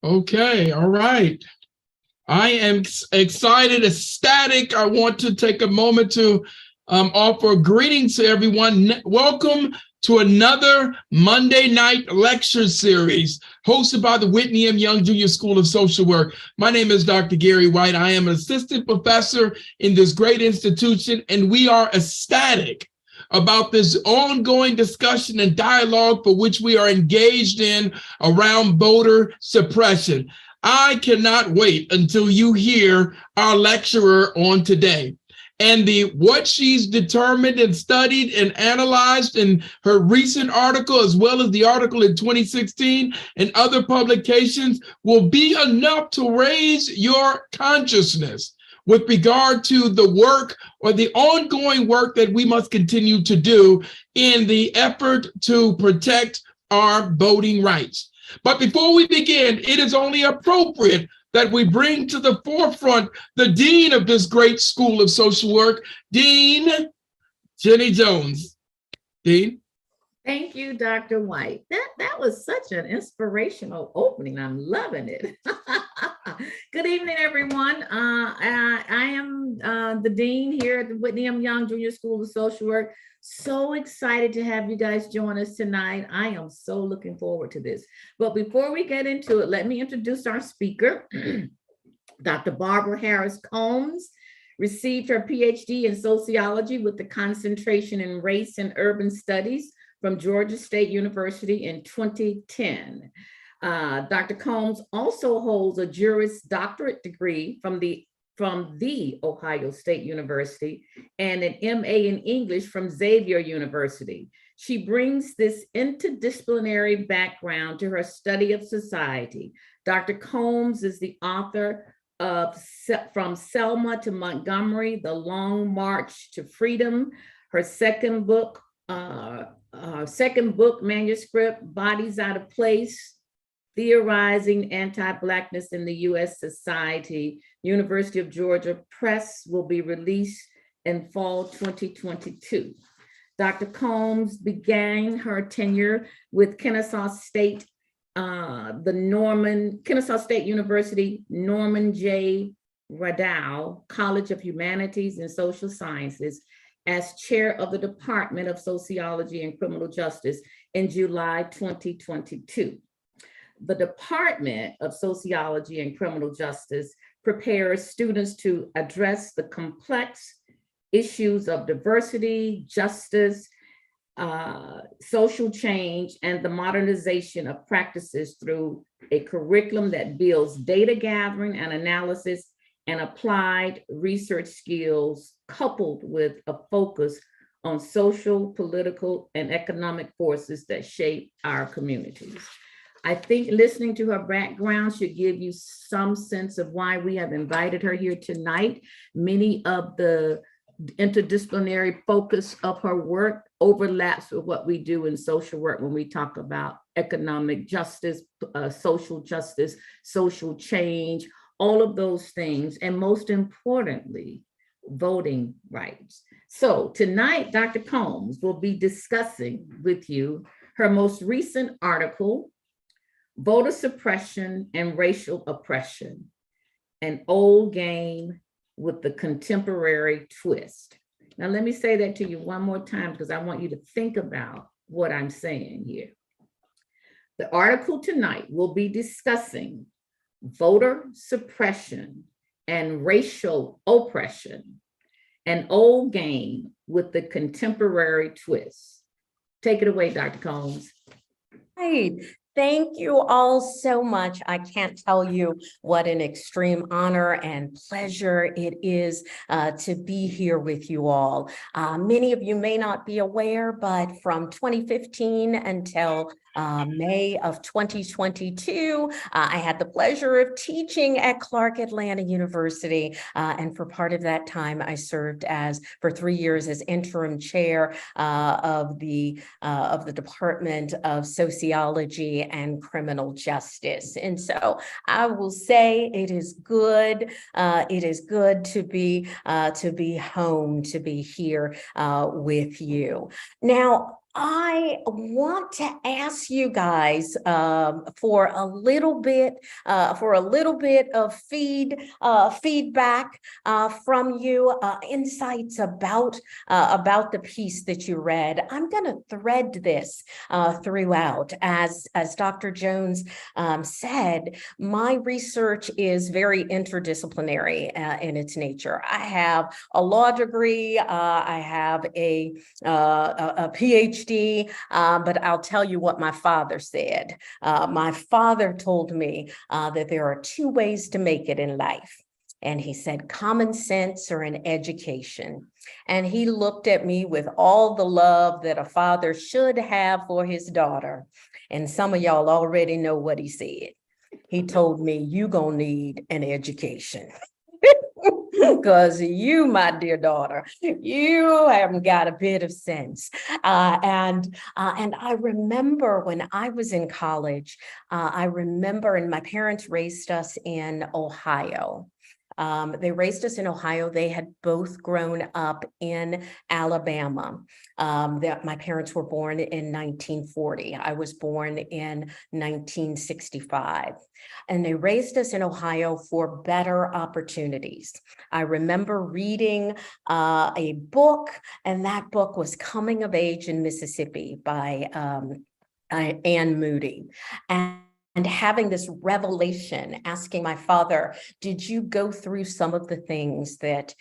Okay, all right. I am excited, ecstatic. I want to take a moment to offer greetings to everyone. Welcome to another Monday night lecture series hosted by the Whitney M. Young Jr. School of Social Work. My name is Dr. Gary White. I am an assistant professor in this great institution, and we are ecstatic about this ongoing discussion and dialogue for which we are engaged in around voter suppression. I cannot wait until you hear our lecturer on today and what she's determined and studied and analyzed in her recent article, as well as the article in 2016 and other publications, will be enough to raise your consciousness with regard to the work or the ongoing work that we must continue to do in the effort to protect our voting rights. But before we begin, it is only appropriate that we bring to the forefront the dean of this great school of social work, Dean Jenny Jones. Dean? Thank you, Dr. White. That was such an inspirational opening. I'm loving it. Good evening, everyone. I am the dean here at the Whitney M. Young Jr. School of Social Work. So excited to have you guys join us tonight. I am so looking forward to this. But before we get into it, let me introduce our speaker. Dr. Barbara Harris Combs received her PhD in sociology with the concentration in race and urban studies from Georgia State University in 2010. Dr. Combs also holds a Juris Doctorate degree from the Ohio State University and an MA in English from Xavier University. She brings this interdisciplinary background to her study of society. Dr. Combs is the author of From Selma to Montgomery, The Long March to Freedom. Her second book manuscript, Bodies Out of Place, Theorizing Anti-Blackness in the U.S. Society, University of Georgia Press, will be released in fall 2022. Dr. Combs began her tenure with Kennesaw State University, Norman J. Radow College of Humanities and Social Sciences as chair of the Department of Sociology and Criminal Justice in July 2022. The Department of Sociology and Criminal Justice prepares students to address the complex issues of diversity, justice, social change, and the modernization of practices through a curriculum that builds data gathering and analysis and applied research skills, coupled with a focus on social, political, and economic forces that shape our communities. I think listening to her background should give you some sense of why we have invited her here tonight. Many of the interdisciplinary focus of her work overlaps with what we do in social work when we talk about economic justice, social justice, social change, all of those things, and most importantly, voting rights. So tonight, Dr. Combs will be discussing with you her most recent article, Voter Suppression and Racial Oppression, an old game with the contemporary twist. Now, let me say that to you one more time because I want you to think about what I'm saying here. The article tonight will be discussing voter suppression and racial oppression, an old game with the contemporary twist. Take it away, Dr. Combs. Right. Thank you all so much. I can't tell you what an extreme honor and pleasure it is to be here with you all. Many of you may not be aware, but from 2015 until May of 2022, I had the pleasure of teaching at Clark Atlanta University. And for part of that time, I served for 3 years as interim chair of the Department of Sociology and Criminal Justice. And so I will say it is good. It is good to be home, to be here with you. Now, I want to ask you guys for a little bit of feedback from you, insights about the piece that you read. I'm going to thread this throughout. As Dr. Jones said, my research is very interdisciplinary in its nature. I have a law degree. I have a PhD. But I'll tell you what my father said. My father told me that there are two ways to make it in life. And he said, common sense or an education. And he looked at me with all the love that a father should have for his daughter. And some of y'all already know what he said. He told me, you gonna need an education. Because you, my dear daughter, you haven't got a bit of sense. And I remember when I was in college, and my parents raised us in Ohio. They raised us in Ohio. They had both grown up in Alabama. My parents were born in 1940. I was born in 1965. And they raised us in Ohio for better opportunities. I remember reading a book, and that book was Coming of Age in Mississippi by Anne Moody. And having this revelation, asking my father, did you go through some of the things that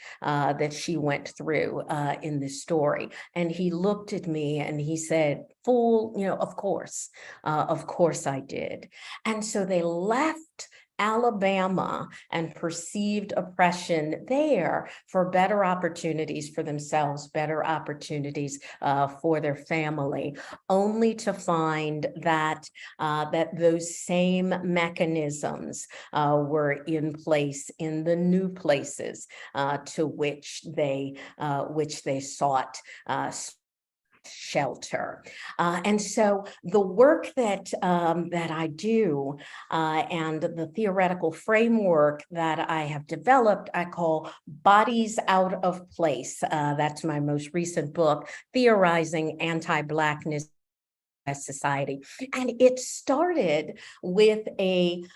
she went through in this story? And he looked at me and he said, fool, of course I did. And so they left Alabama and perceived oppression there for better opportunities for themselves, better opportunities for their family, only to find that those same mechanisms were in place in the new places to which they sought shelter. And so the work that I do and the theoretical framework that I have developed, I call Bodies Out of Place. That's my most recent book, Theorizing Anti-Blackness Society. And it started with an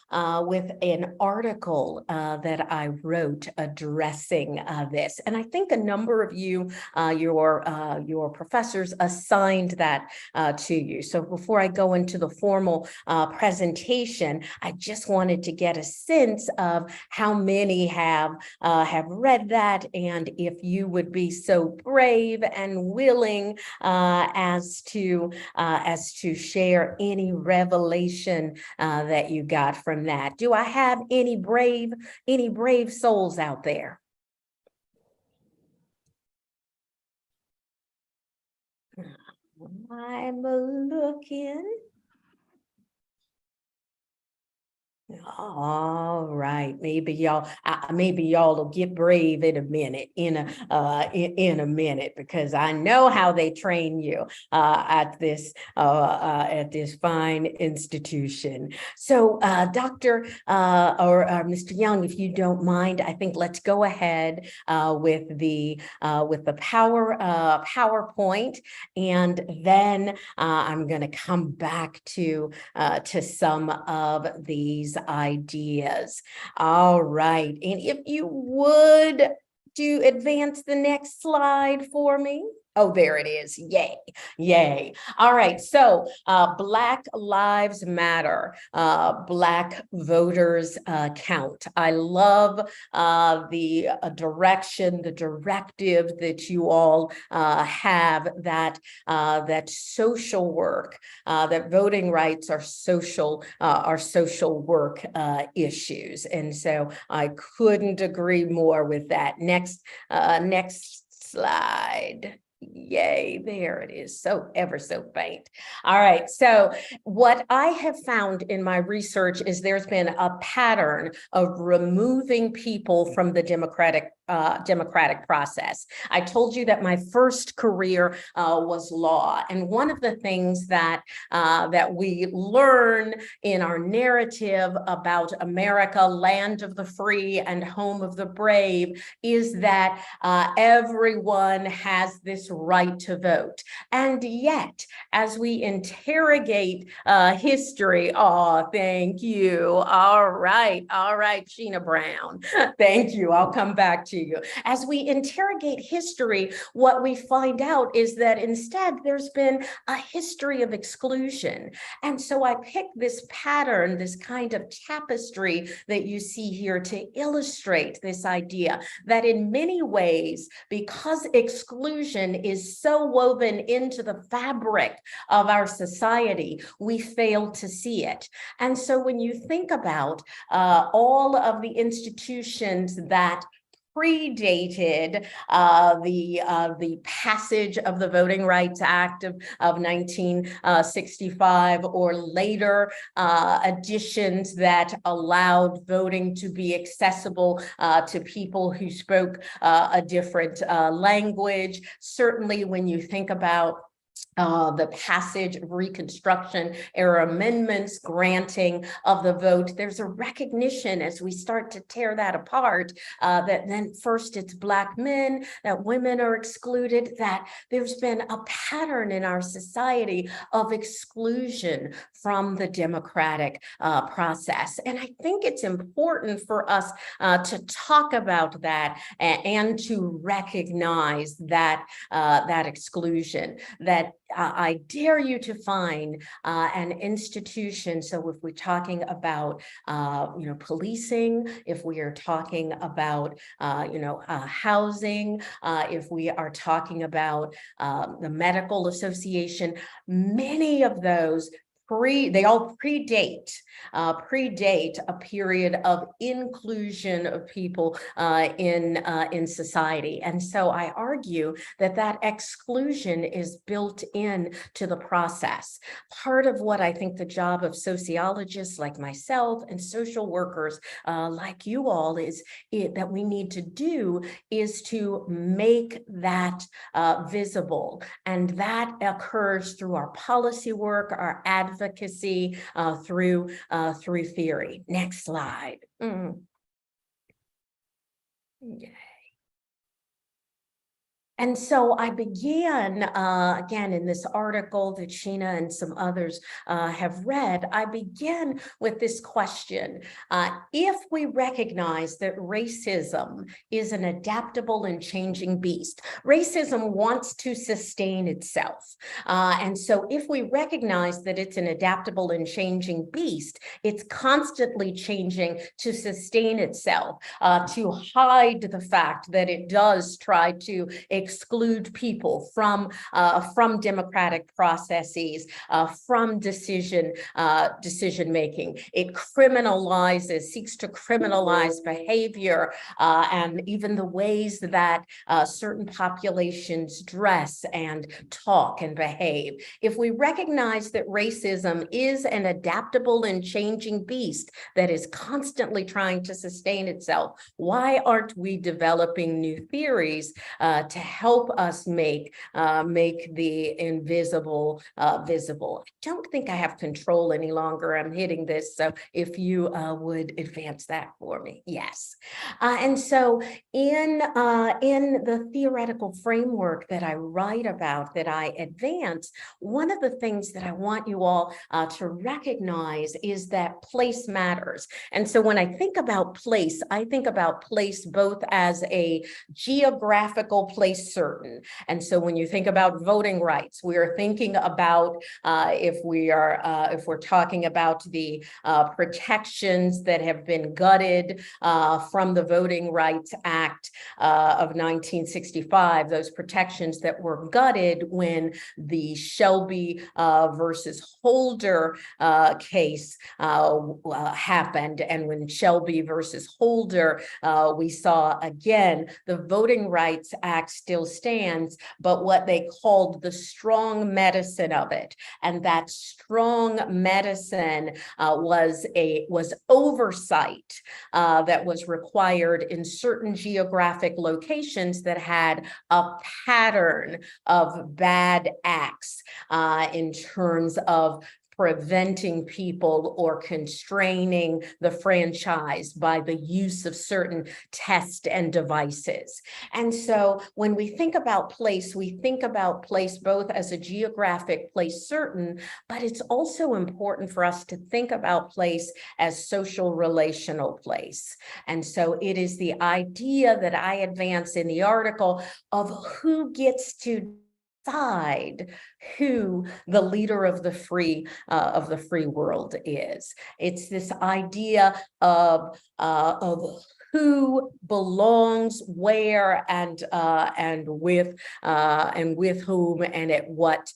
article that I wrote addressing this. And I think a number of you, your professors assigned that to you. So before I go into the formal presentation, I just wanted to get a sense of how many have read that, and if you would be so brave and willing as to share any revelation that you got from that. Do I have any brave souls out there? I'm looking. All right, maybe y'all will get brave in a minute, in a minute, because I know how they train you at this fine institution. So, Dr. or Mr. Young, if you don't mind, I think let's go ahead with the PowerPoint, and then I'm going to come back to some of these ideas. All right. And if you would advance the next slide for me. Oh, there it is. Yay. Yay. All right. So Black Lives Matter, Black voters count. I love the direction, the directive that you all have, that social work, that voting rights are social work issues. And so I couldn't agree more with that. Next slide. Yay, there it is. So ever so faint. All right. So what I have found in my research is there's been a pattern of removing people from the democratic process. I told you that my first career was law. And one of the things that we learn in our narrative about America, land of the free and home of the brave, is that everyone has this its right to vote. And yet, as we interrogate history, thank you. All right, Sheena Brown. Thank you. I'll come back to you. As we interrogate history, what we find out is that instead there's been a history of exclusion. And so I picked this pattern, this kind of tapestry that you see here to illustrate this idea that in many ways, because exclusion is so woven into the fabric of our society, we fail to see it. And so when you think about all of the institutions that predated the passage of the Voting Rights Act of 1965, or later additions that allowed voting to be accessible to people who spoke a different language. Certainly, when you think about the passage of Reconstruction era amendments granting of the vote, there's a recognition as we start to tear that apart that then first it's Black men, that women are excluded, that there's been a pattern in our society of exclusion from the democratic process. And I think it's important for us to talk about that and to recognize that that exclusion, that I dare you to find an institution. So if we're talking about, policing, if we are talking about, housing, if we are talking about the medical association, many of those they all predate a period of inclusion of people in society. And so I argue that that exclusion is built in to the process. Part of what I think the job of sociologists like myself and social workers like you all is that we need to do is to make that visible. And that occurs through our policy work, our advocacy, through theory. Next slide. Okay. And so I began, again, in this article that Sheena and some others have read, I began with this question. If we recognize that racism is an adaptable and changing beast, racism wants to sustain itself. And so if we recognize that it's an adaptable and changing beast, it's constantly changing to sustain itself, to hide the fact that it does try to exclude people from democratic processes, from decision making. It seeks to criminalize behavior, and even the ways that certain populations dress and talk and behave. If we recognize that racism is an adaptable and changing beast that is constantly trying to sustain itself, why aren't we developing new theories to help us make the invisible visible? I don't think I have control any longer. I'm hitting this, so if you would advance that for me. Yes. And so in the theoretical framework that I write about, that I advance, one of the things that I want you all to recognize is that place matters. And so when I think about place, I think about place both as a geographical place certain. And so when you think about voting rights, we are thinking about if we're talking about the protections that have been gutted from the Voting Rights Act of 1965, those protections that were gutted when the Shelby versus Holder case happened. And when Shelby versus Holder, we saw again, the Voting Rights Act still stands, but what they called the strong medicine of it. And that strong medicine was oversight that was required in certain geographic locations that had a pattern of bad acts in terms of preventing people or constraining the franchise by the use of certain tests and devices. And so when we think about place, we think about place both as a geographic place certain, but it's also important for us to think about place as social relational place. And so it is the idea that I advance in the article of who gets to decide who the leader of the free world is. It's this idea of who belongs where and with whom and at what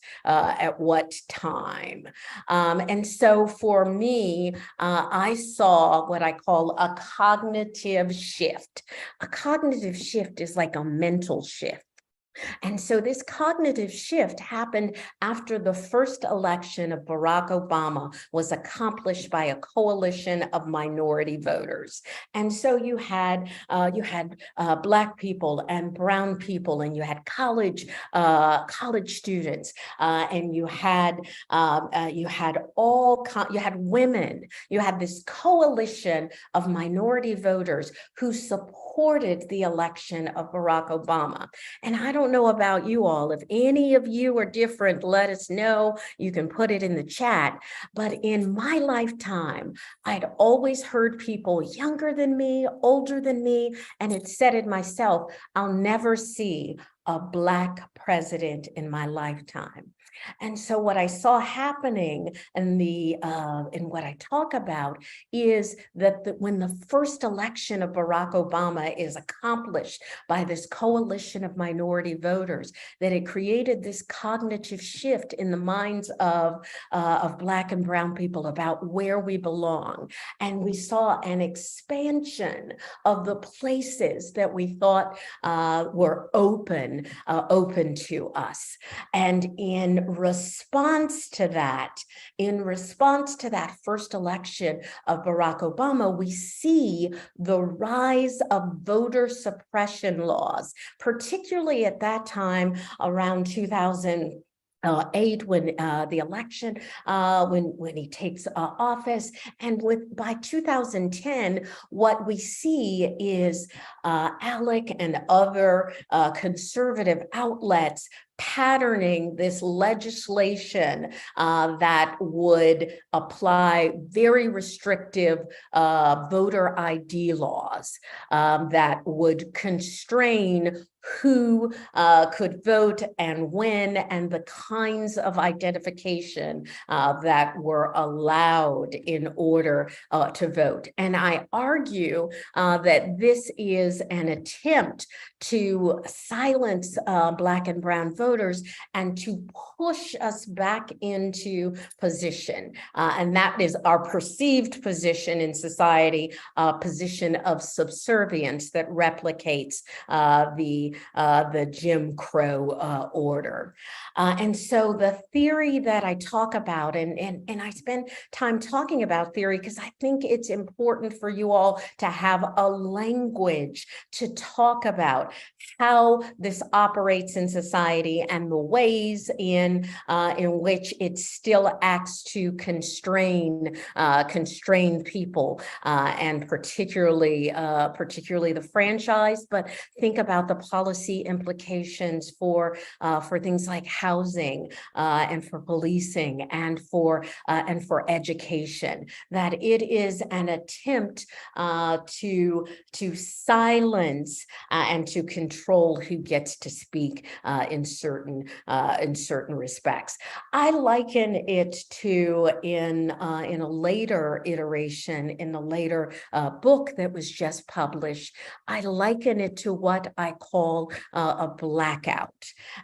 time. And so for me, I saw what I call a cognitive shift. A cognitive shift is like a mental shift. And so this cognitive shift happened after the first election of Barack Obama was accomplished by a coalition of minority voters. And so you had Black people and brown people, and you had college students, and you had women. You had this coalition of minority voters who supported the election of Barack Obama. And I don't know about you all. If any of you are different, let us know. You can put it in the chat. But in my lifetime, I'd always heard people younger than me, older than me, and had said it myself, I'll never see a Black president in my lifetime. And so what I saw happening in what I talk about is that when the first election of Barack Obama is accomplished by this coalition of minority voters, that it created this cognitive shift in the minds of Black and brown people about where we belong. And we saw an expansion of the places that we thought were open to us. And in response to that first election of Barack Obama, we see the rise of voter suppression laws, particularly at that time around 2008 when the election, when he takes office. And by 2010, what we see is ALEC and other conservative outlets patterning this legislation that would apply very restrictive voter ID laws that would constrain who could vote and when, and the kinds of identification that were allowed in order to vote. And I argue that this is an attempt to silence Black and brown voters and to push us back into position. And that is our perceived position in society, a position of subservience that replicates the Jim Crow order. And so the theory that I talk about, and I spend time talking about theory because I think it's important for you all to have a language to talk about how this operates in society and the ways in which it still acts to constrain people, and particularly the franchise. But think about the policy implications for things like housing and for policing and for education. That it is an attempt to silence and to control who gets to speak in certain respects. I liken it to in a later iteration, in the later book that was just published, I liken it to what I call a blackout.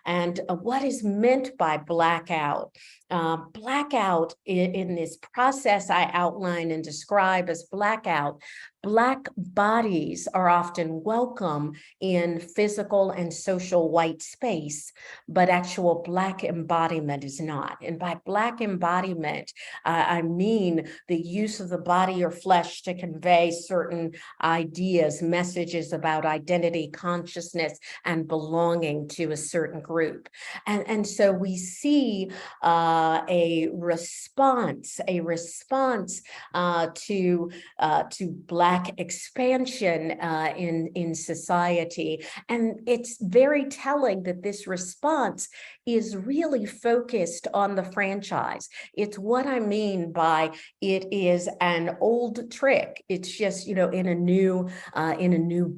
And what is meant by blackout? Blackout in this process I outline and describe as blackout Black bodies are often welcome in physical and social white space, but actual Black embodiment is not. And by Black embodiment, I mean the use of the body or flesh to convey certain ideas, messages about identity, consciousness, and belonging to a certain group. And so we see a response to Black expansion in society. And it's very telling that this response is really focused on the franchise. It's what I mean by it is an old trick. It's just, in a new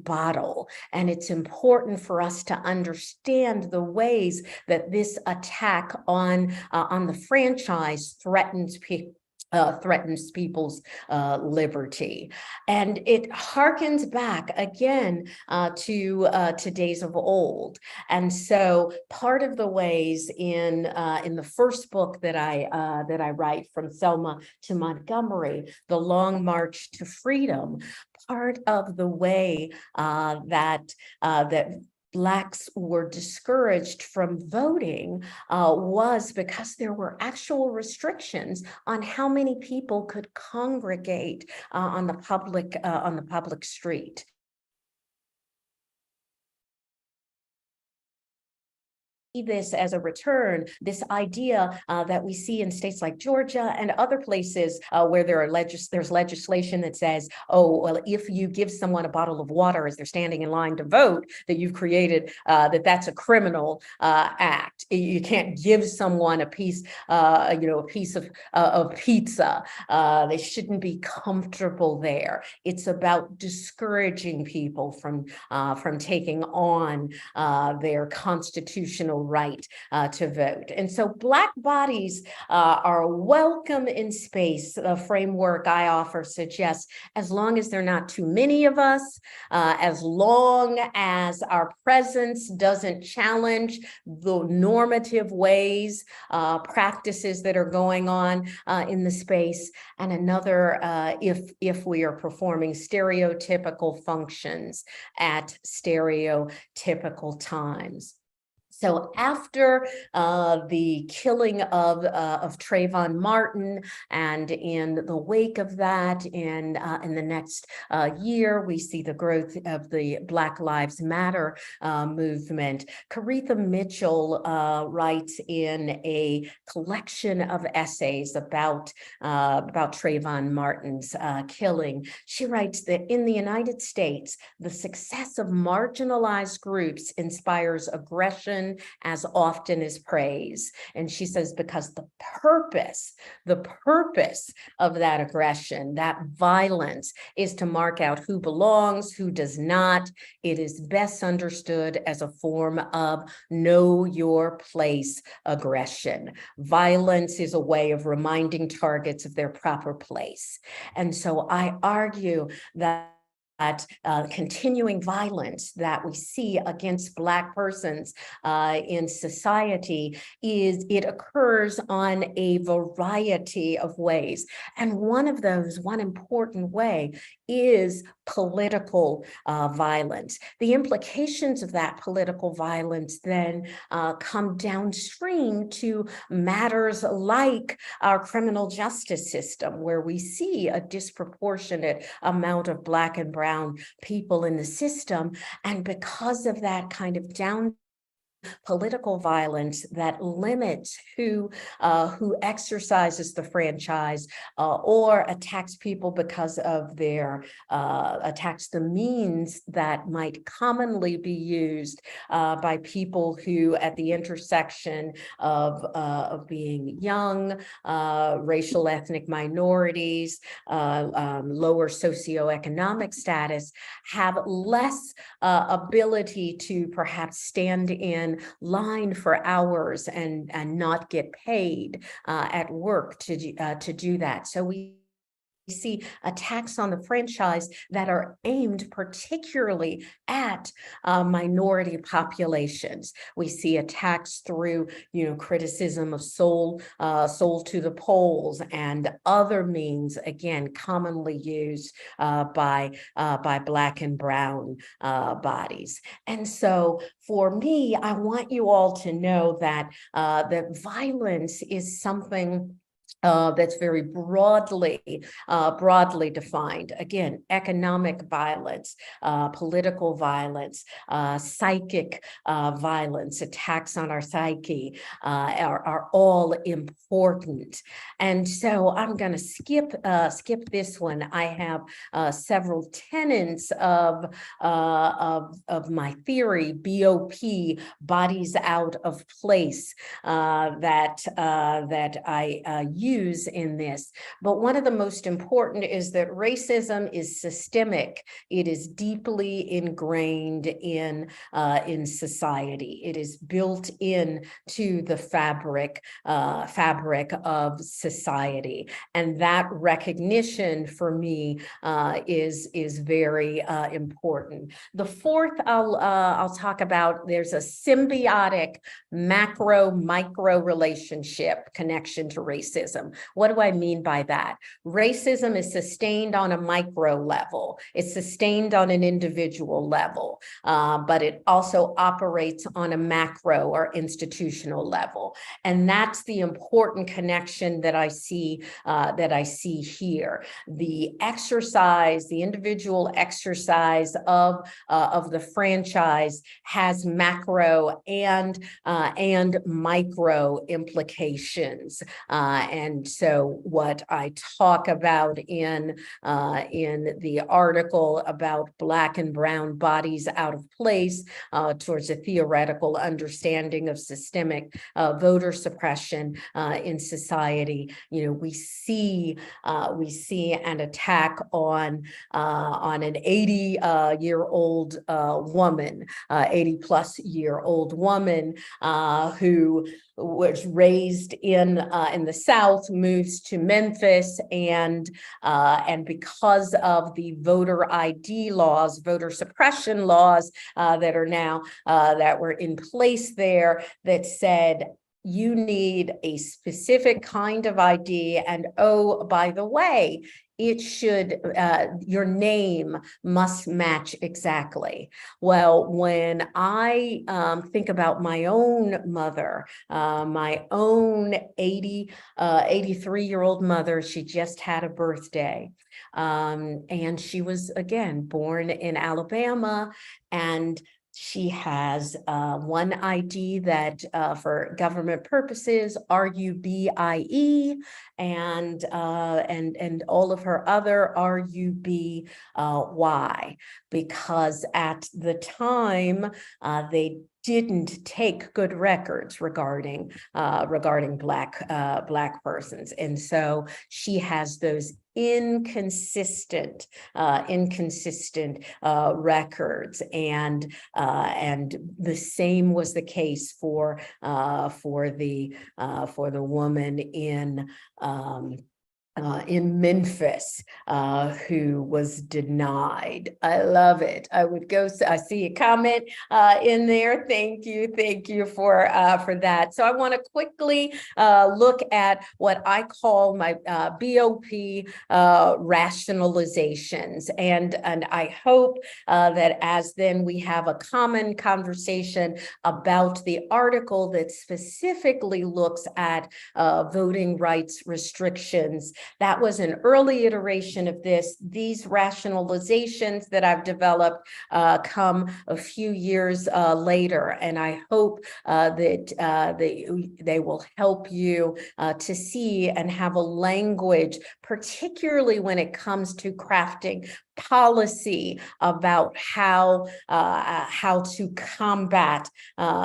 bottle. And it's important for us to understand the ways that this attack on the franchise threatens people's liberty. And it harkens back again to days of old. And so part of the ways in the first book that I write, From Selma to Montgomery, The Long March to Freedom, part of the way that Blacks were discouraged from voting was because there were actual restrictions on how many people could congregate on the public street. This as a return, this idea that we see in states like Georgia and other places where there's legislation that says, oh, well, if you give someone a bottle of water as they're standing in line to vote, that you've created that's a criminal act. You can't give someone a piece of pizza. They shouldn't be comfortable there. It's about discouraging people from taking on their constitutional right to vote. And so Black bodies are welcome in space. The framework I offer suggests, as long as there are not too many of us, as long as our presence doesn't challenge the normative ways, practices that are going on in the space, and another, if we are performing stereotypical functions at stereotypical times. So after the killing of Trayvon Martin, and in the wake of that, in the next year, we see the growth of the Black Lives Matter movement. Caretha Mitchell writes in a collection of essays about Trayvon Martin's killing. She writes that in the United States, the success of marginalized groups inspires aggression as often as praise. And she says, because the purpose of that aggression, that violence, is to mark out who belongs, who does not. It is best understood as a form of know your place aggression. Violence is a way of reminding targets of their proper place. And so I argue that continuing violence that we see against Black persons in society it occurs on a variety of ways. And one important way is political violence. The implications of that political violence then come downstream to matters like our criminal justice system, where we see a disproportionate amount of Black and brown people in the system. And because of that kind of political violence that limits who exercises the franchise or attacks people because of their attacks the means that might commonly be used by people who, at the intersection of being young, racial ethnic minorities, lower socioeconomic status, have less ability to perhaps stand in line for hours and not get paid at work to do that. So we see attacks on the franchise that are aimed particularly at minority populations. We see attacks through, criticism of sold to the polls and other means, again, commonly used by Black and brown bodies. And so for me, I want you all to know that that violence is something that's very broadly defined. Again, economic violence, political violence, psychic violence, attacks on our psyche are all important. And so I'm going to skip this one. I have several tenets of my theory, BOP, bodies out of place, that I use in this. But one of the most important is that racism is systemic. It is deeply ingrained in society. It is built in to the fabric of society. And that recognition for me is very important. The fourth I'll talk about, there's a symbiotic macro-micro relationship connection to racism. What do I mean by that? Racism is sustained on a micro level. It's sustained on an individual level, but it also operates on a macro or institutional level. And that's the important connection that I see here. The exercise, the individual exercise of the franchise has macro and micro implications. And so what I talk about in the article about Black and brown bodies out of place towards a theoretical understanding of systemic voter suppression in society, we see an attack on an 80-year-old woman, 80-plus-year-old woman who was raised in the South, moves to Memphis, and because of the voter ID laws, voter suppression laws that are now that were in place there, that said you need a specific kind of ID, and oh, by the way, it should, your name must match exactly. Well, when I think about my own mother, my own 83-year-old mother, she just had a birthday. And she was, again, born in Alabama, and she has one ID that for government purposes, RUBIE, and all of her other RUBY, because at the time they didn't take good records regarding Black persons, and so she has those inconsistent records, and the same was the case for the woman in Memphis, who was denied. I love it. I see a comment in there. Thank you for that. So I want to quickly look at what I call my BOP rationalizations, and I hope that as then we have a common conversation about the article that specifically looks at voting rights restrictions. That was an early iteration of this. These rationalizations that I've developed come a few years later, and I hope that they will help you to see and have a language, particularly when it comes to crafting policy about how to combat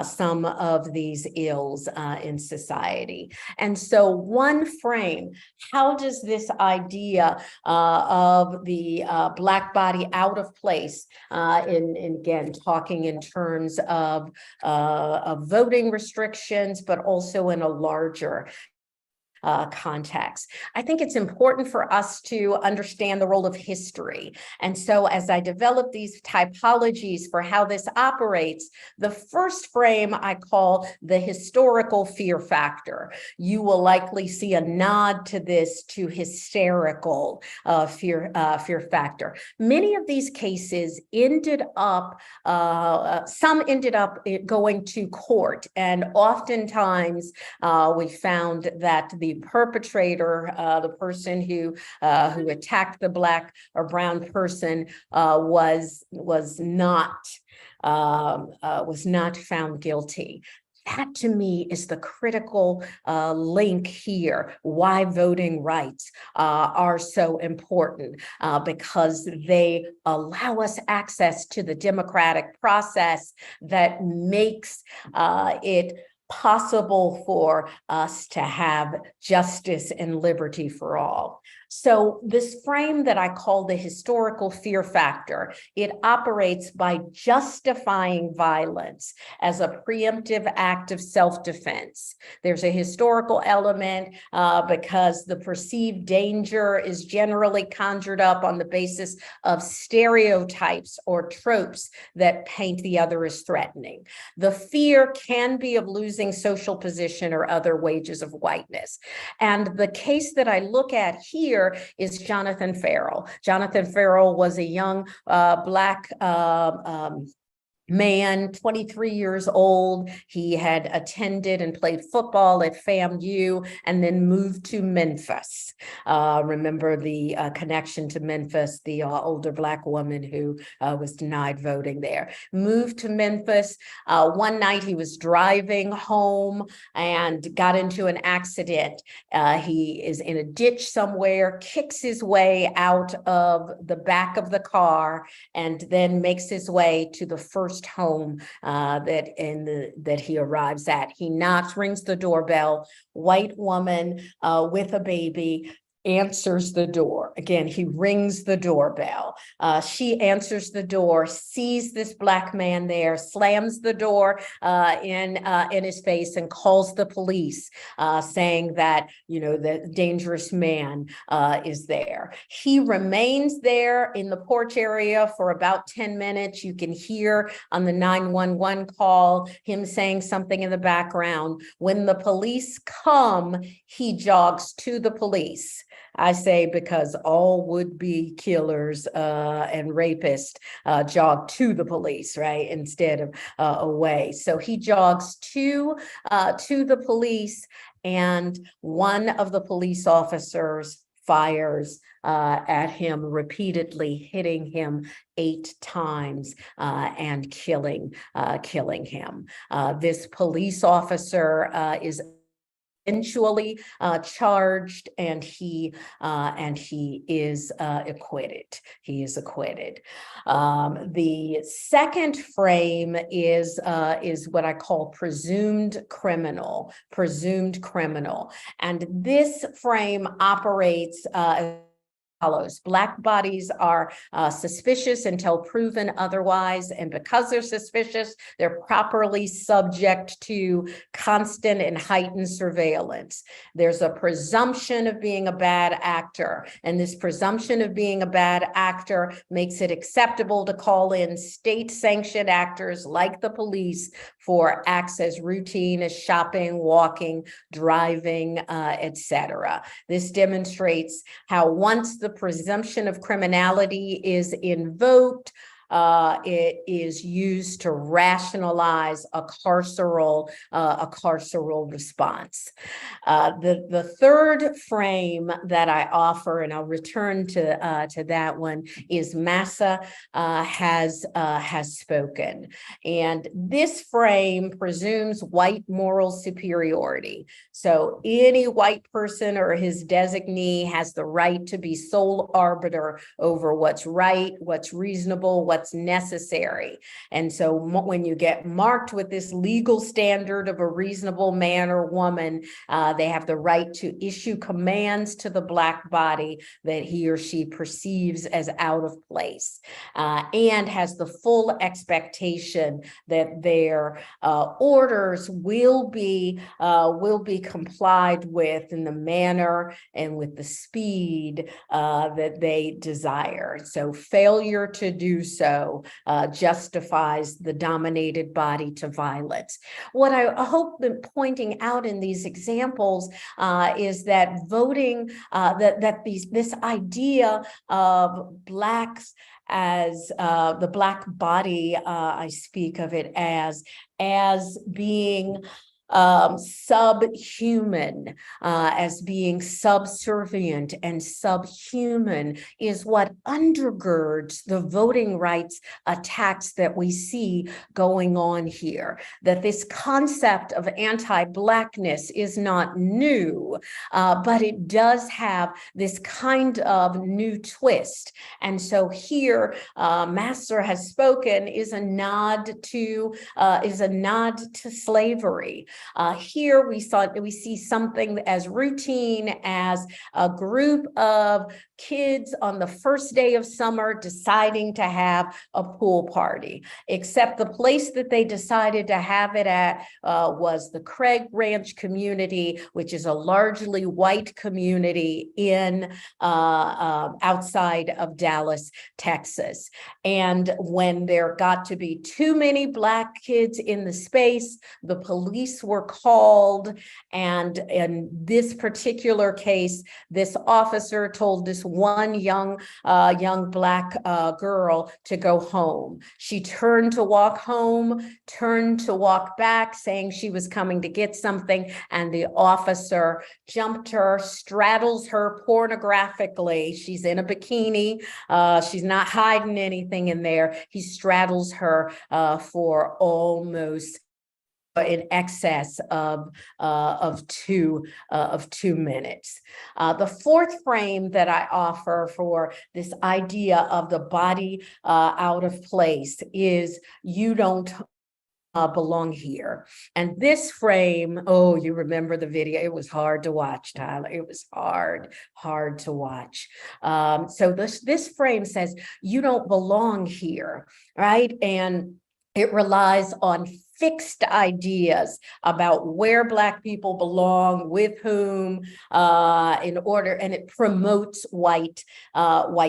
some of these ills in society. And so one frame, how does this idea of the Black body out of place, in again, talking in terms of voting restrictions, but also in a larger context. I think it's important for us to understand the role of history. And so as I develop these typologies for how this operates, the first frame I call the historical fear factor. You will likely see a nod to this, to hysterical fear factor. Many of these cases ended up, some ended up going to court, and oftentimes we found that the perpetrator, the person who attacked the Black or brown person, was not found guilty. That to me is the critical link here, why voting rights are so important, because they allow us access to the democratic process that makes it possible for us to have justice and liberty for all. So this frame that I call the historical fear factor, it operates by justifying violence as a preemptive act of self-defense. There's a historical element because the perceived danger is generally conjured up on the basis of stereotypes or tropes that paint the other as threatening. The fear can be of losing social position or other wages of whiteness. And the case that I look at here is Jonathan Ferrell. Jonathan Ferrell was a young Black man, 23 years old. He had attended and played football at FAMU and then moved to Memphis. Remember the connection to Memphis, the older Black woman who was denied voting there. Moved to Memphis. One night he was driving home and got into an accident. He is in a ditch somewhere, kicks his way out of the back of the car, and then makes his way to the first home that he arrives at. He knocks, rings the doorbell. White woman with a baby answers the door. Again, he rings the doorbell. She answers the door, sees this Black man there, slams the door in his face, and calls the police, saying that, you know, the dangerous man is there. He remains there in the porch area for about 10 minutes. You can hear on the 911 call him saying something in the background. When the police come, he jogs to the police. I say because all would-be killers and rapists jog to the police, right, instead of away. So he jogs to the police, and one of the police officers fires at him repeatedly, hitting him 8 times and killing him. This police officer is eventually charged, and he is acquitted. He is acquitted. The second frame is what I call presumed criminal, and this frame operates follows. Black bodies are suspicious until proven otherwise, and because they're suspicious, they're properly subject to constant and heightened surveillance. There's a presumption of being a bad actor, and this presumption of being a bad actor makes it acceptable to call in state-sanctioned actors like the police for acts as routine as shopping, walking, driving, etc. This demonstrates how once the presumption of criminality is invoked, it is used to rationalize a carceral response. The third frame that I offer, and I'll return to that one, is Massa has spoken, and this frame presumes white moral superiority. So any white person or his designee has the right to be sole arbiter over what's right, what's reasonable, what's what's necessary. And so when you get marked with this legal standard of a reasonable man or woman, they have the right to issue commands to the Black body that he or she perceives as out of place, and has the full expectation that their orders will be complied with in the manner and with the speed that they desire. So failure to do so justifies the dominated body to violence. What I hope that pointing out in these examples is that voting, this idea of Blacks as the Black body, I speak of it as being subhuman, as being subservient and subhuman, is what undergirds the voting rights attacks that we see going on here. That this concept of anti-Blackness is not new, but it does have this kind of new twist. And so here, Master has spoken is a nod to slavery. Here we see something as routine as a group of kids on the first day of summer deciding to have a pool party, except the place that they decided to have it at was the Craig Ranch community, which is a largely white community in outside of Dallas, Texas. And when there got to be too many Black kids in the space, the police were called, and in this particular case, this officer told this one young Black girl to go home. She turned to walk home, turned to walk back, saying she was coming to get something, and the officer jumped her, straddles her pornographically. She's in a bikini. She's not hiding anything in there. He straddles her for almost in excess of 2 minutes. The fourth frame that I offer for this idea of the body out of place is you don't belong here. And this frame, oh, you remember the video? It was hard to watch, Tyler. It was hard to watch. So this frame says you don't belong here, right? And it relies on fixed ideas about where Black people belong, with whom, in order, and it promotes white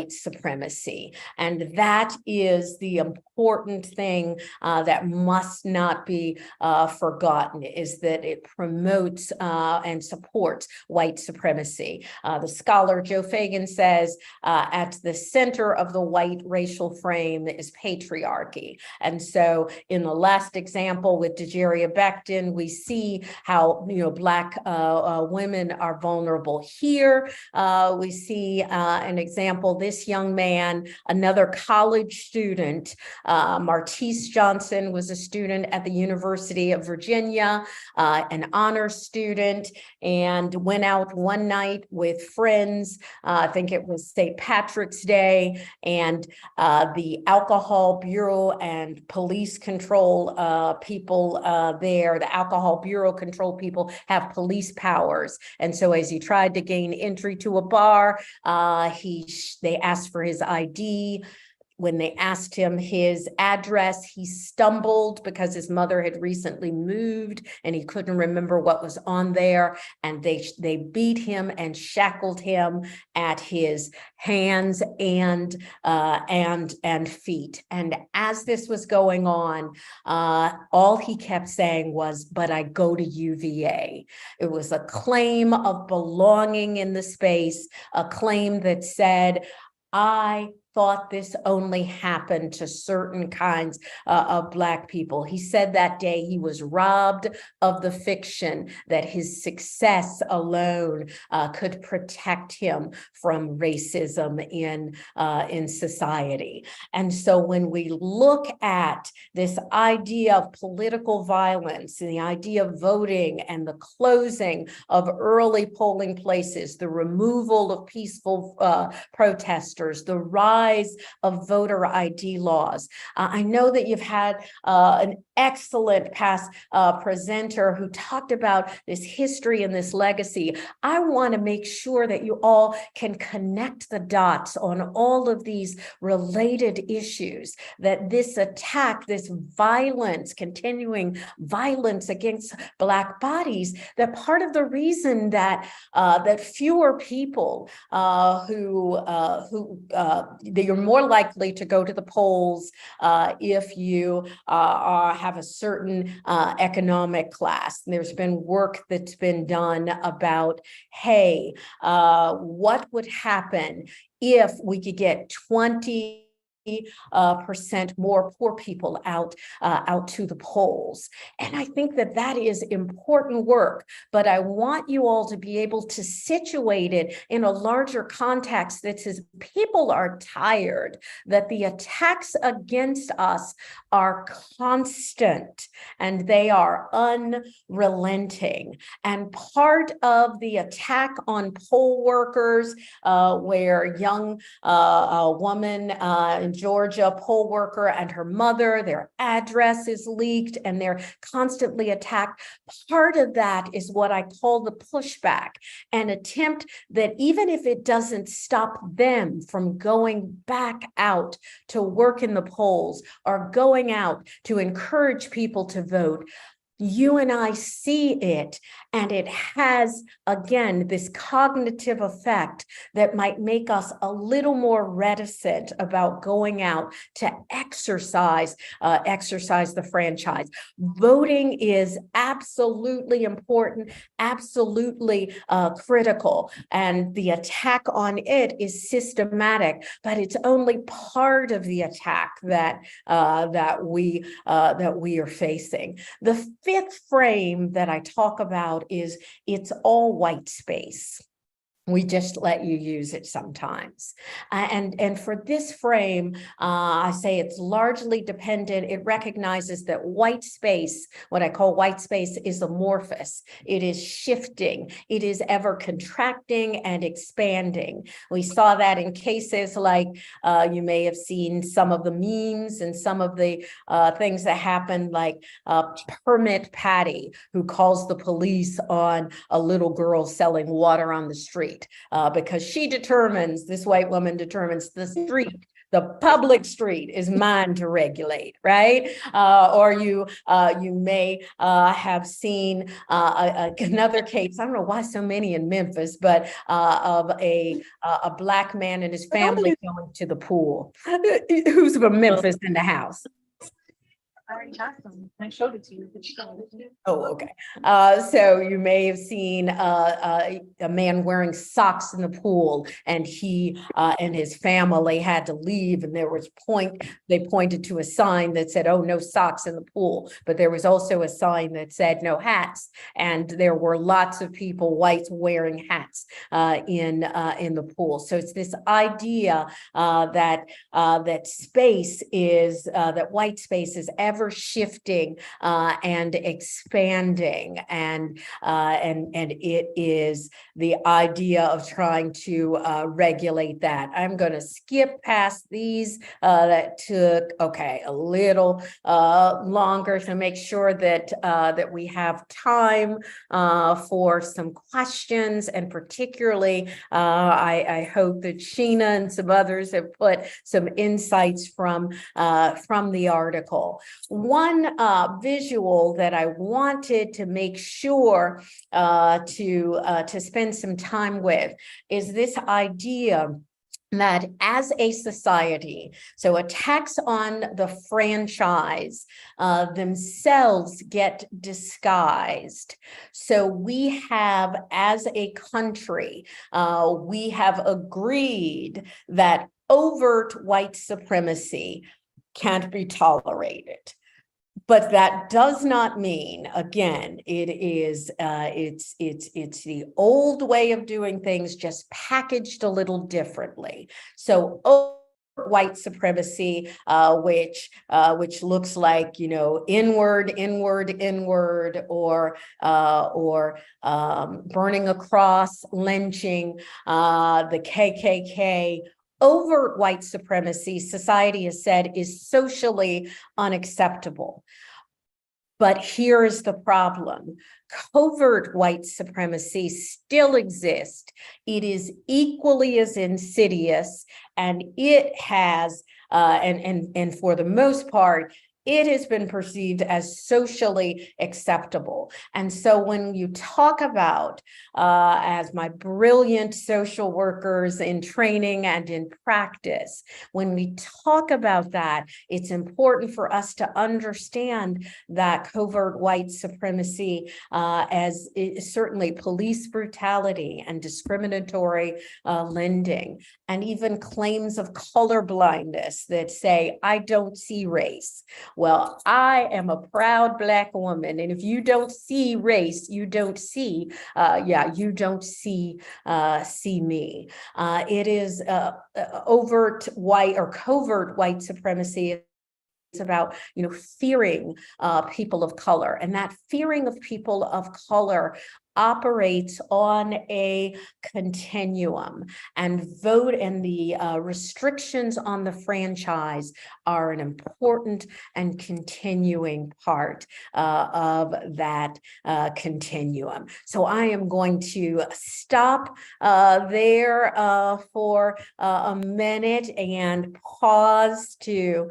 supremacy. And that is the important thing that must not be forgotten, is that it promotes and supports white supremacy. The scholar Joe Fagan says, at the center of the white racial frame is patriarchy. And so in the last example, with Dejaria Becton, we see how Black women are vulnerable here. We see an example, this young man, another college student, Martise Johnson, was a student at the University of Virginia, an honor student, and went out one night with friends. I think it was St. Patrick's Day, and the Alcohol Bureau and police control people there, the Alcohol Bureau control people have police powers. And so as he tried to gain entry to a bar, they asked for his ID. When they asked him his address, he stumbled because his mother had recently moved and he couldn't remember what was on there. And they beat him and shackled him at his hands and feet. And as this was going on, all he kept saying was, "But I go to UVA." It was a claim of belonging in the space, a claim that said, I thought this only happened to certain kinds of Black people. He said that day he was robbed of the fiction that his success alone could protect him from racism in society. And so when we look at this idea of political violence and the idea of voting and the closing of early polling places, the removal of peaceful protesters, the rise rise of voter ID laws. I know that you've had an excellent past presenter who talked about this history and this legacy. I want to make sure that you all can connect the dots on all of these related issues, that this attack, this violence, continuing violence against Black bodies, that part of the reason that that fewer people that you're more likely to go to the polls if you have a certain economic class. There's been work that's been done about, hey, what would happen if we could get 20% more poor people out to the polls. And I think that that is important work, but I want you all to be able to situate it in a larger context that says people are tired, that the attacks against us are constant and they are unrelenting. And part of the attack on poll workers, where a young woman in Georgia, poll worker, and her mother, their address is leaked and they're constantly attacked. Part of that is what I call the pushback, an attempt that even if it doesn't stop them from going back out to work in the polls or going out to encourage people to vote, you and I see it, and it has, again, this cognitive effect that might make us a little more reticent about going out to exercise the franchise. Voting is absolutely important, absolutely critical, and the attack on it is systematic, but it's only part of the attack that we are facing. The fifth frame that I talk about is it's all white space. We just let you use it sometimes. And for this frame, I say it's largely dependent. It recognizes that white space, what I call white space, is amorphous. It is shifting. It is ever contracting and expanding. We saw that in cases like you may have seen some of the memes and some of the things that happened, like Permit Patty, who calls the police on a little girl selling water on the street. Because this white woman determines the street, the public street, is mine to regulate, right? Or you may have seen another case, I don't know why so many in Memphis, but of a Black man and his family going to the pool. Who's from Memphis in the house? I already have them. I showed it to you. Oh, okay. So you may have seen a man wearing socks in the pool, and he and his family had to leave. And they pointed to a sign that said, "Oh, no socks in the pool." But there was also a sign that said, "No hats." And there were lots of people, whites, wearing hats in the pool. So it's this idea that white space is ever shifting and expanding, and it is the idea of trying to regulate that. I'm going to skip past these that took a little longer to make sure that we have time for some questions, and particularly I hope that Sheena and some others have put some insights from the article. One visual that I wanted to make sure to spend some time with is this idea that as a society, so attacks on the franchise themselves get disguised. So we have, as a country, we have agreed that overt white supremacy can't be tolerated. But that does not mean, again, it is it's the old way of doing things, just packaged a little differently. So white supremacy, which looks like, inward, or burning a cross, lynching, the KKK, Overt white supremacy, society has said, is socially unacceptable. But here is the problem. Covert white supremacy still exists. It is equally as insidious, and it has, and for the most part, it has been perceived as socially acceptable. And so when you talk about, as my brilliant social workers in training and in practice, when we talk about that, it's important for us to understand that covert white supremacy, as certainly police brutality and discriminatory lending, and even claims of colorblindness that say, I don't see race. Well, I am a proud Black woman, and if you don't see race, you don't see, you don't see me. It is overt white or covert white supremacy. It's about, fearing people of color, and that fearing of people of color operates on a continuum, and the restrictions on the franchise are an important and continuing part of that continuum. So I am going to stop there for a minute and pause to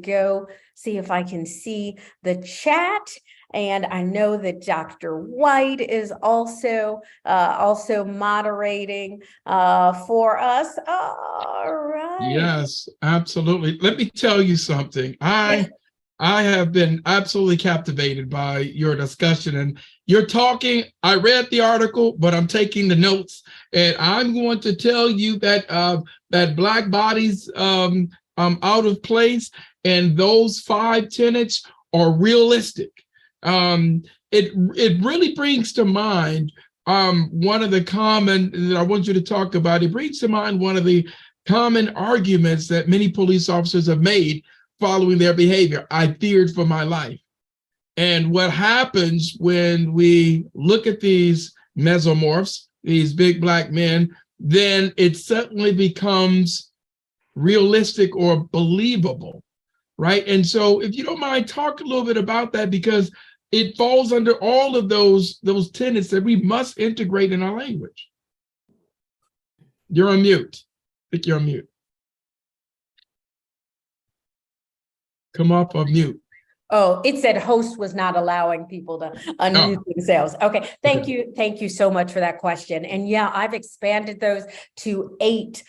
go see if I can see the chat. And I know that Dr. White is also moderating for us. All right. Yes, absolutely. Let me tell you something. I have been absolutely captivated by your discussion, and you're talking. I read the article, but I'm taking the notes, and I'm going to tell you that that Black bodies out of place, and those 5 tenets are realistic. It really brings to mind one of the common that I want you to talk about. It brings to mind one of the common arguments that many police officers have made following their behavior. I feared for my life. And what happens when we look at these mesomorphs, these big Black men, then it suddenly becomes realistic or believable, right? And so if you don't mind, talk a little bit about that, because it falls under all of those tenets that we must integrate in our language. You're on mute. I think you're on mute. Come off of mute. Oh, it said host was not allowing people to unmute themselves. Okay, thank you so much for that question. And yeah, I've expanded those to 8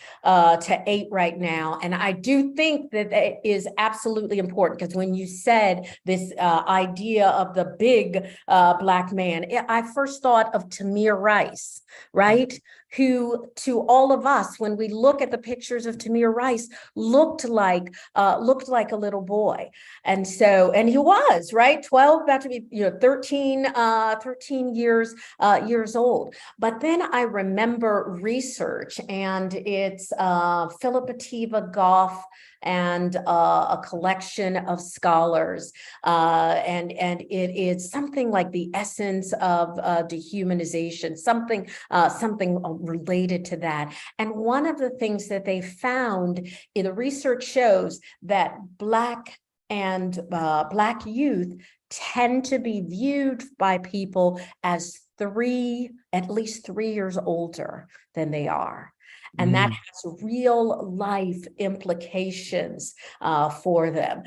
right now. And I do think that it is absolutely important, because when you said this idea of the big Black man, I first thought of Tamir Rice, right? Who, to all of us, when we look at the pictures of Tamir Rice, looked like a little boy. And so, and he was, right? 12, about to be, 13 years old. But then I remember research, and it's Philip Atiba Goff and a collection of scholars. And it is something like the essence of dehumanization, something related to that. And one of the things that they found in the research shows that Black youth tend to be viewed by people as at least 3 years older than they are. And that has real life implications for them.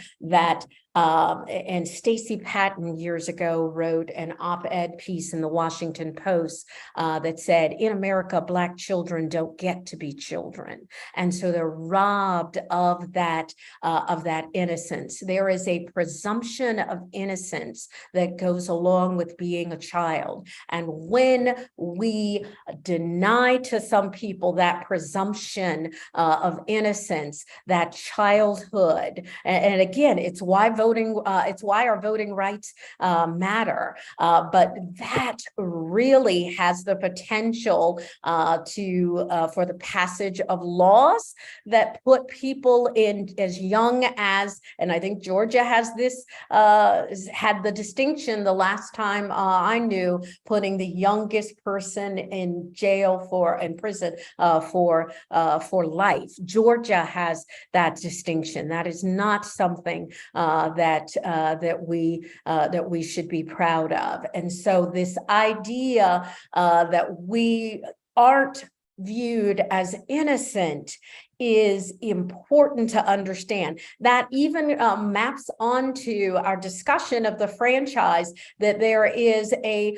And Stacey Patton years ago wrote an op-ed piece in the Washington Post that said, in America, Black children don't get to be children. And so they're robbed of that innocence. There is a presumption of innocence that goes along with being a child. And when we deny to some people that presumption of innocence, that childhood, and again, it's why our voting rights matter. But that really has the potential for the passage of laws that put people in as young as, and I think Georgia has this, had the distinction the last time I knew, putting the youngest person in prison for for life. Georgia has that distinction. That is not something that we should be proud of. And so this idea that we aren't viewed as innocent is important to understand. That even maps onto our discussion of the franchise, that there is a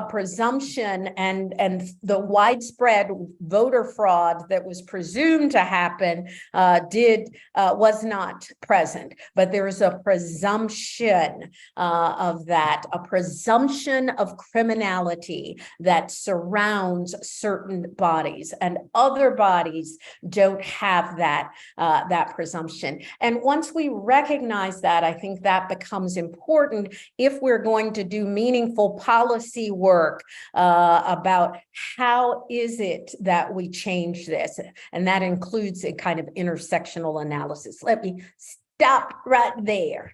presumption and the widespread voter fraud that was presumed to happen was not present, but there is a presumption of that, a presumption of criminality that surrounds certain bodies, and other bodies don't have that presumption. And once we recognize that, I think that becomes important if we're going to do meaningful policy work about how is it that we change this. And that includes a kind of intersectional analysis. Let me stop right there.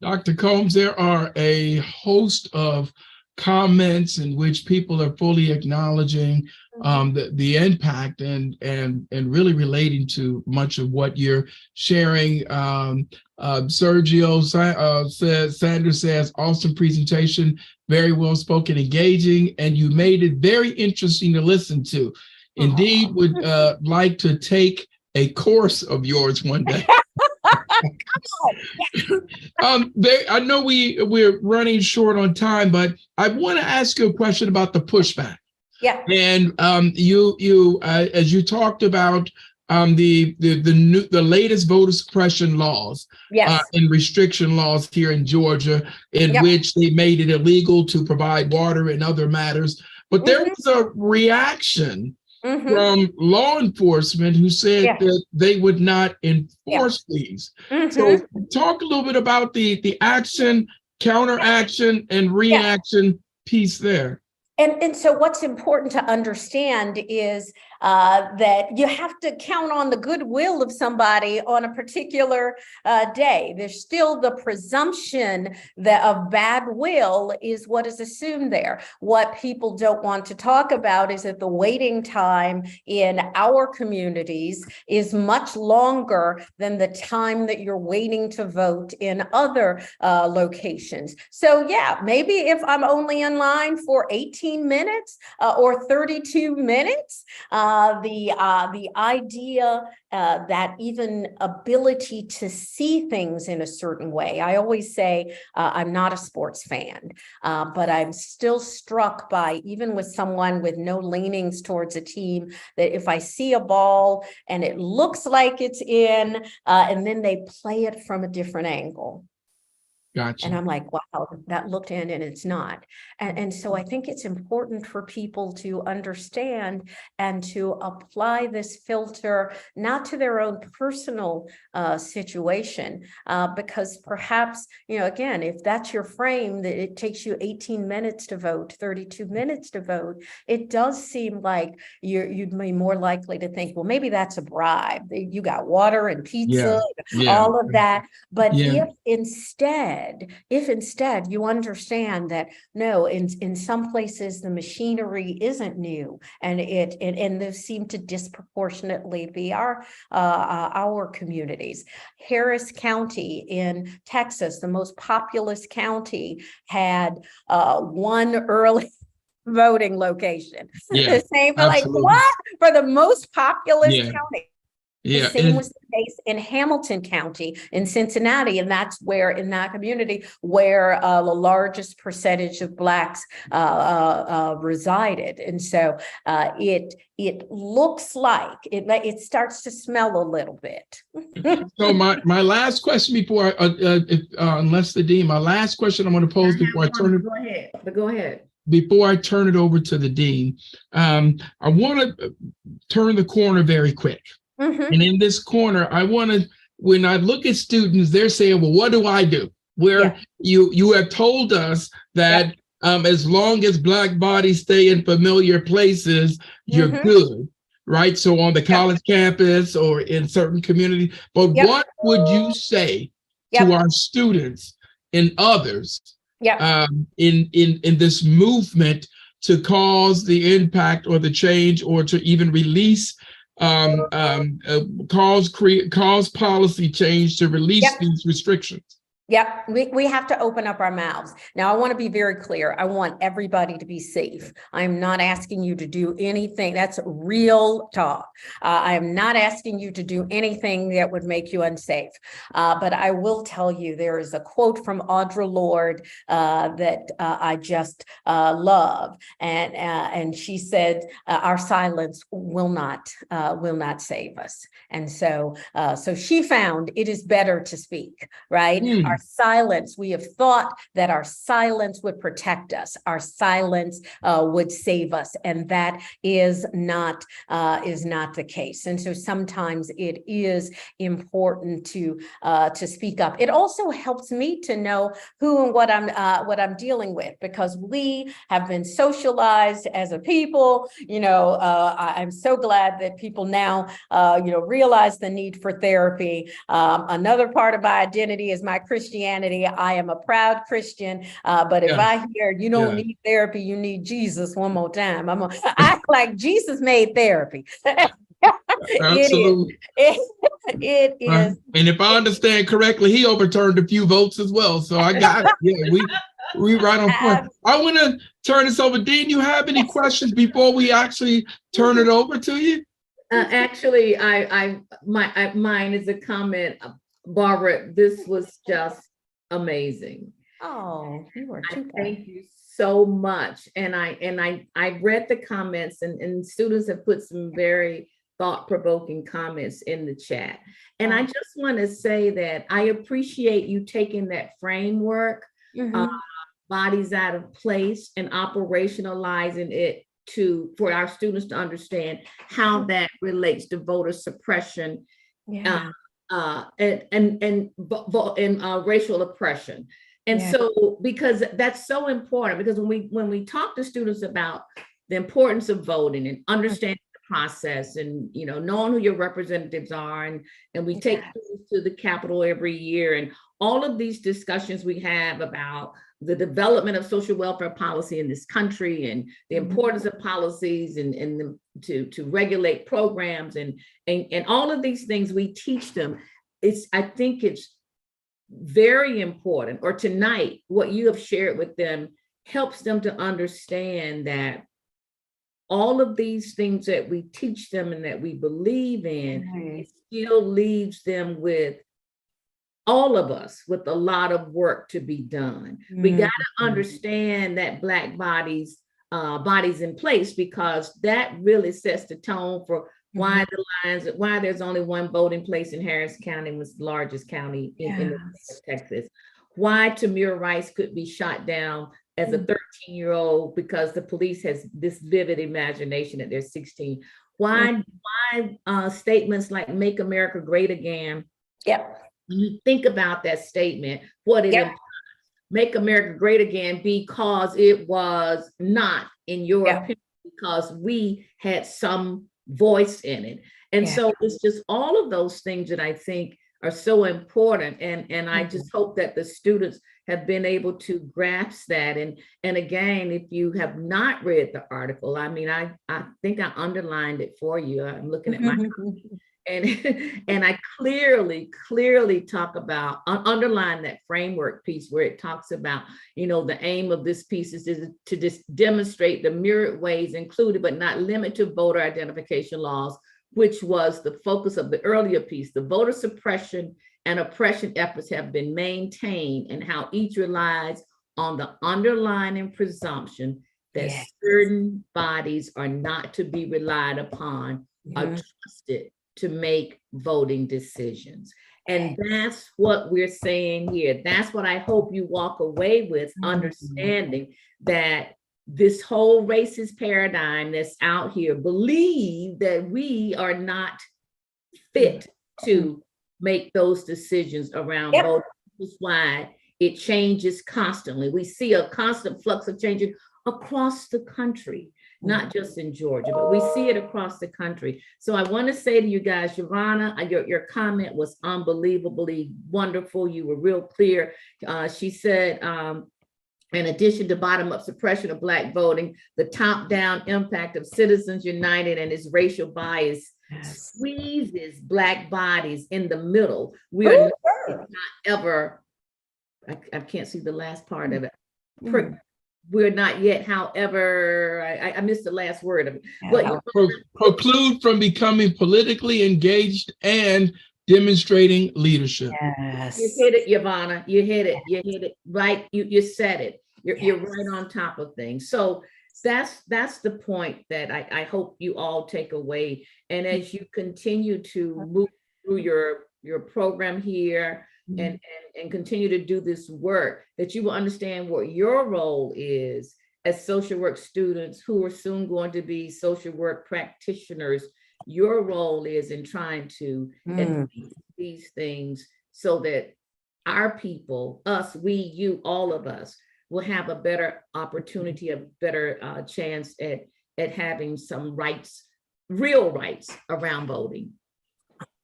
Dr. Combs, there are a host of comments in which people are fully acknowledging the impact and really relating to much of what you're sharing. Sergio Sanders says, awesome presentation, very well spoken, engaging, and you made it very interesting to listen to. Indeed, would like to take a course of yours one day. I know we're running short on time, but I want to ask you a question about the pushback. Yeah. And you as you talked about the latest voter suppression laws, yes, and restriction laws here in Georgia, in which they made it illegal to provide water and other matters. But there was a reaction from law enforcement who said that they would not enforce these. So talk a little bit about the action, counteraction, and reaction piece there. And so what's important to understand is that you have to count on the goodwill of somebody on a particular day. There's still the presumption that of bad will is what is assumed there. What people don't want to talk about is that the waiting time in our communities is much longer than the time that you're waiting to vote in other locations. So yeah, maybe if I'm only in line for 18 minutes or 32 minutes, the idea that even ability to see things in a certain way. I always say I'm not a sports fan, but I'm still struck by, even with someone with no leanings towards a team, that if I see a ball and it looks like it's in, and then they play it from a different angle. Gotcha. And I'm like, wow, that looked in and it's not. And so I think it's important for people to understand and to apply this filter, not to their own personal situation, because perhaps, again, if that's your frame, that it takes you 18 minutes to vote, 32 minutes to vote, it does seem like you'd be more likely to think, well, maybe that's a bribe. You got water and pizza, all of that. But if instead you understand that no, in some places the machinery isn't new, and those seem to disproportionately be our communities. Harris County in Texas, the most populous county, had one early voting location. The same, like what for the most populous county. The same was the case in Hamilton County in Cincinnati, and that's where, in that community, where the largest percentage of Blacks resided. And so it looks like it starts to smell a little bit. So my last question before, unless the dean, my last question I'm going to pose before I turn it. Go ahead. Before I turn it over to the dean, I want to turn the corner very quick. And in this corner, I want to, when I look at students, they're saying, well, what do I do? Where you have told us that as long as Black bodies stay in familiar places, you're good, right? So on the college campus or in certain communities, but what would you say to our students and others in this movement to cause the impact or the change, or to even release cause policy change to release Yep. these restrictions. Yep, we have to open up our mouths. Now, I want to be very clear. I want everybody to be safe. I'm not asking you to do anything. That's real talk. I am not asking you to do anything that would make you unsafe. But I will tell you, there is a quote from Audre Lorde that I just love. And she said, our silence will not save us. And so she found it is better to speak, right? Our silence, we have thought that our silence would protect us, our silence would save us, and that is not the case. And so sometimes it is important to speak up. It also helps me to know who and what I'm dealing with, because we have been socialized as a people. I'm so glad that people now realize the need for therapy. Another part of my identity is my Christianity. I am a proud Christian, but if I hear you don't need therapy, you need Jesus one more time, I'm gonna act like Jesus made therapy. Absolutely. It is. And if I understand correctly, he overturned a few votes as well. So I got it. Yeah, we right on point. I want to turn this over. Dean, you have any questions before we actually turn it over to you? Actually, mine is a comment. Barbara, this was just amazing. Oh, you are too kind. Thank you so much. And I read the comments, and students have put some very thought-provoking comments in the chat. And I just want to say that I appreciate you taking that framework, bodies out of place, and operationalizing it for our students to understand how that relates to voter suppression. And racial oppression. And so, because that's so important, because when we talk to students about the importance of voting and understanding the process, and knowing who your representatives are, and we take students to the Capitol every year, and all of these discussions we have about the development of social welfare policy in this country, and the importance of policies, and to regulate programs, and all of these things we teach them. I think it's very important, or tonight, what you have shared with them helps them to understand that all of these things that we teach them and that we believe in, it still leaves them with, all of us, with a lot of work to be done. We got to understand that Black bodies in place, because that really sets the tone for why there's only one voting place in Harris County, the largest county in the state of Texas. Why Tamir Rice could be shot down as a 13-year-old because the police has this vivid imagination that they're 16. Why statements like "Make America Great Again." You think about that statement, what it implies. Make America Great Again because it was not, in your opinion, because we had some voice in it. And so it's just all of those things that I think are so important. And I just hope that the students have been able to grasp that. And again, if you have not read the article, I mean, I think I underlined it for you. I'm looking at my and I clearly talk about, underline that framework piece where it talks about, the aim of this piece is to just demonstrate the myriad ways included but not limited to voter identification laws, which was the focus of the earlier piece. The voter suppression and oppression efforts have been maintained, and how each relies on the underlying presumption that certain bodies are not to be relied upon or trusted to make voting decisions. And that's what we're saying here. That's what I hope you walk away with, understanding that this whole racist paradigm that's out here believe that we are not fit to make those decisions around voting. This is why it changes constantly. We see a constant flux of changing across the country, not just in Georgia, but we see it across the country. So I want to say to you guys, Giovanna, your comment was unbelievably wonderful. You were real clear. She said, in addition to bottom-up suppression of Black voting, the top-down impact of Citizens United and its racial bias squeezes Black bodies in the middle. We are not ever, I can't see the last part of it. We're not yet, however, I missed the last word of it. But preclude from becoming politically engaged and demonstrating leadership. Yes. You hit it, Yvonne. You hit it right. You said it. You're right on top of things. So that's the point that I hope you all take away. And as you continue to move through your program here and continue to do this work, that you will understand what your role is as social work students who are soon going to be social work practitioners. Your role is in trying to advance these things so that our people, us, we, you, all of us, will have a better opportunity, a better chance at having some rights, real rights around voting.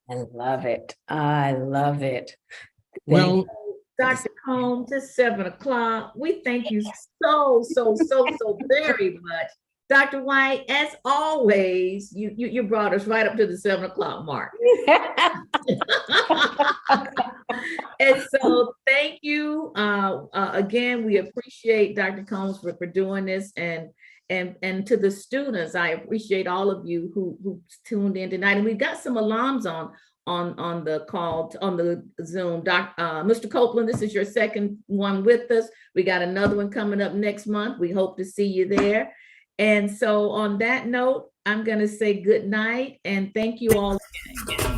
I love it. I love it. Well, Dr. Combs, it's 7 o'clock. We thank you so very much. Dr. White, as always, you brought us right up to the 7 o'clock mark. And so thank you. Again, we appreciate Dr. Combs for doing this, and to the students, I appreciate all of you who tuned in tonight. And we've got some alums on the call, on the Zoom. Mr. Copeland, this is your second one with us. We got another one coming up next month. We hope to see you there. And so on that note, I'm going to say good night and thank you all again.